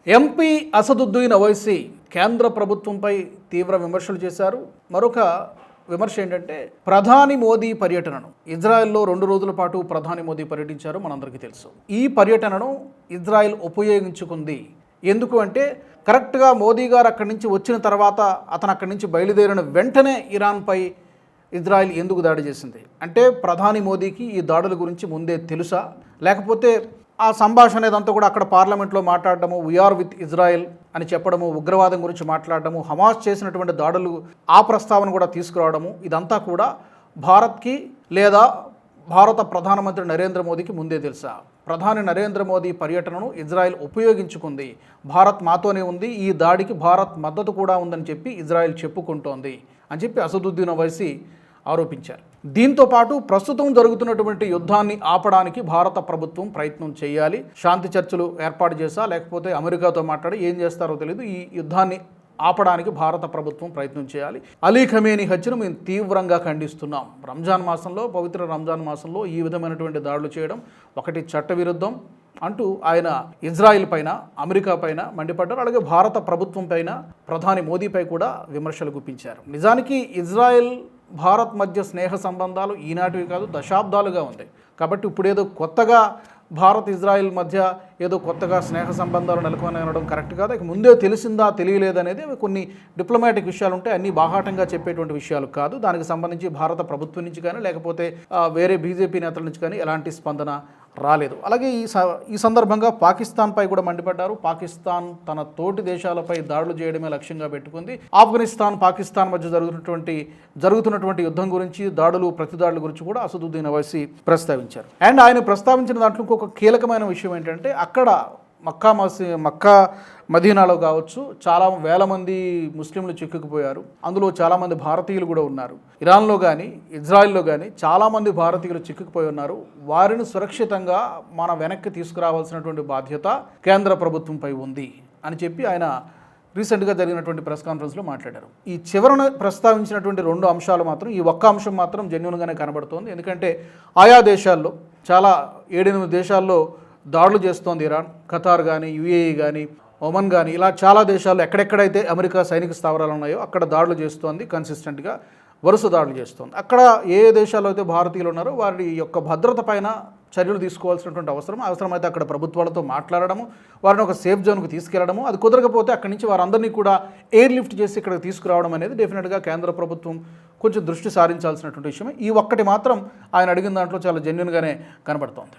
MP Asaduddin Owaisi కేంద్ర ప్రభుత్వంపై తీవ్ర విమర్శలు చేశారు. మరొక విమర్శ ఏంటంటే ప్రధాని మోదీ పర్యటనను ఇజ్రాయెల్లో 2 రోజుల పాటు ప్రధాని మోదీ పర్యటించారు, మనందరికీ తెలుసు. ఈ పర్యటనను ఇజ్రాయెల్ ఉపయోగించుకుంది. ఎందుకు అంటే కరెక్ట్గా మోదీ గారు అక్కడి నుంచి వచ్చిన తర్వాత అతను అక్కడి నుంచి బయలుదేరిన వెంటనే ఇరాన్పై ఇజ్రాయెల్ ఎందుకు దాడి చేసింది అంటే ప్రధాని మోదీకి ఈ దాడుల గురించి ముందే తెలుసా, లేకపోతే ఆ సంభాషణ అనేదంతా కూడా అక్కడ పార్లమెంట్లో మాట్లాడడము, వీఆర్ విత్ ఇజ్రాయెల్ అని చెప్పడము, ఉగ్రవాదం గురించి మాట్లాడడము, హమాస్ చేసినటువంటి దాడులు ఆ ప్రస్తావన కూడా తీసుకురావడము, ఇదంతా కూడా భారత్కి లేదా భారత ప్రధానమంత్రి నరేంద్ర మోదీకి ముందే తెలుసా? ప్రధాని నరేంద్ర మోదీ పర్యటనను ఇజ్రాయెల్ ఉపయోగించుకుంది, భారత్ మాతోనే ఉంది, ఈ దాడికి భారత్ మద్దతు కూడా ఉందని చెప్పి ఇజ్రాయెల్ చెప్పుకుంటోంది అని చెప్పి అసదుద్దీన్ ఓవైసీ ఆరోపించారు. దీంతో పాటు ప్రస్తుతం జరుగుతున్నటువంటి యుద్ధాన్ని ఆపడానికి భారత ప్రభుత్వం ప్రయత్నం చేయాలి, శాంతి చర్చలు ఏర్పాటు చేసా లేకపోతే అమెరికాతో మాట్లాడి ఏం చేస్తారో తెలియదు, ఈ యుద్ధాన్ని ఆపడానికి భారత ప్రభుత్వం ప్రయత్నం చేయాలి. అలీ ఖమేనీ హత్యను మేము తీవ్రంగా ఖండిస్తున్నాం. రంజాన్ మాసంలో, పవిత్ర రంజాన్ మాసంలో ఈ విధమైనటువంటి దాడులు చేయడం ఒకటి చట్టవిరుద్ధం అంటూ ఆయన ఇజ్రాయిల్ పైన, అమెరికా పైన మండిపడ్డారు. అలాగే భారత ప్రభుత్వం పైన, ప్రధాని మోదీపై కూడా విమర్శలు గుప్పించారు. నిజానికి ఇజ్రాయెల్ భారత్ మధ్య స్నేహ సంబంధాలు ఈనాటివి కాదు, దశాబ్దాలుగా ఉంది. కాబట్టి ఇప్పుడేదో కొత్తగా భారత్ ఇజ్రాయెల్ మధ్య ఏదో కొత్తగా స్నేహ సంబంధాలు నెలకొని అనడం కరెక్ట్ కాదు. ఇక ముందే తెలిసిందా తెలియలేదనేది కొన్ని డిప్లొమాటిక్ విషయాలు ఉంటాయి, అన్నీ బాహాటంగా చెప్పేటువంటి విషయాలు కాదు. దానికి సంబంధించి భారత ప్రభుత్వం నుంచి కానీ లేకపోతే వేరే బీజేపీ నేతల నుంచి కానీ ఎలాంటి స్పందన రాలేదు. అలాగే ఈ సందర్భంగా పాకిస్తాన్పై కూడా మండిపడ్డారు. పాకిస్తాన్ తన తోటి దేశాలపై దాడులు చేయడమే లక్ష్యంగా పెట్టుకుంది. ఆఫ్ఘనిస్తాన్, పాకిస్తాన్ మధ్య జరుగుతున్నటువంటి యుద్ధం గురించి, దాడులు, ప్రతిదాడుల గురించి కూడా అసదుద్దీన్ ఓవైసీ ప్రస్తావించారు. అండ్ ఆయన ప్రస్తావించిన దాంట్లో ఇంకొక కీలకమైన విషయం ఏంటంటే అక్కడ మక్కా మదీనాలో కావచ్చు చాలా వేల మంది ముస్లింలు చిక్కుకుపోయారు. అందులో చాలామంది భారతీయులు కూడా ఉన్నారు. ఇరాన్లో కానీ ఇజ్రాయెల్లో కానీ చాలామంది భారతీయులు చిక్కుకుపోయి ఉన్నారు. వారిని సురక్షితంగా మన వెనక్కి తీసుకురావాల్సినటువంటి బాధ్యత కేంద్ర ప్రభుత్వంపై ఉంది అని చెప్పి ఆయన రీసెంట్గా జరిగినటువంటి ప్రెస్ కాన్ఫరెన్స్లో మాట్లాడారు. ఈ చివరన ప్రస్తావించినటువంటి 2 అంశాలు మాత్రం, ఈ ఒక్క అంశం మాత్రం జెన్యూన్గానే కనబడుతోంది. ఎందుకంటే ఆయా దేశాల్లో, చాలా 7-8 దేశాల్లో దాడులు చేస్తోంది ఇరాన్. ఖతార్ కానీ, యుఏఈ కానీ, ఒమన్ కానీ, ఇలా చాలా దేశాల్లో ఎక్కడెక్కడైతే అమెరికా సైనిక స్థావరాలు ఉన్నాయో అక్కడ దాడులు చేస్తోంది. కన్సిస్టెంట్గా వరుస దాడులు చేస్తోంది. అక్కడ ఏ దేశాల్లో అయితే భారతీయులు ఉన్నారో వారి యొక్క భద్రత పైన చర్యలు తీసుకోవాల్సినటువంటి అవసరమైతే అక్కడ ప్రభుత్వాలతో మాట్లాడడము, వారిని ఒక సేఫ్ జోన్కు తీసుకెళ్లడము, అది కుదరకపోతే అక్కడి నుంచి వారందరినీ కూడా ఎయిర్ లిఫ్ట్ చేసి ఇక్కడికి తీసుకురావడం అనేది డెఫినెట్గా కేంద్ర ప్రభుత్వం కొంచెం దృష్టి సారించాల్సినటువంటి విషయమే. ఈ ఒక్కటి మాత్రం ఆయన అడిగిన దాంట్లో చాలా జెన్యూన్గానే కనబడుతోంది.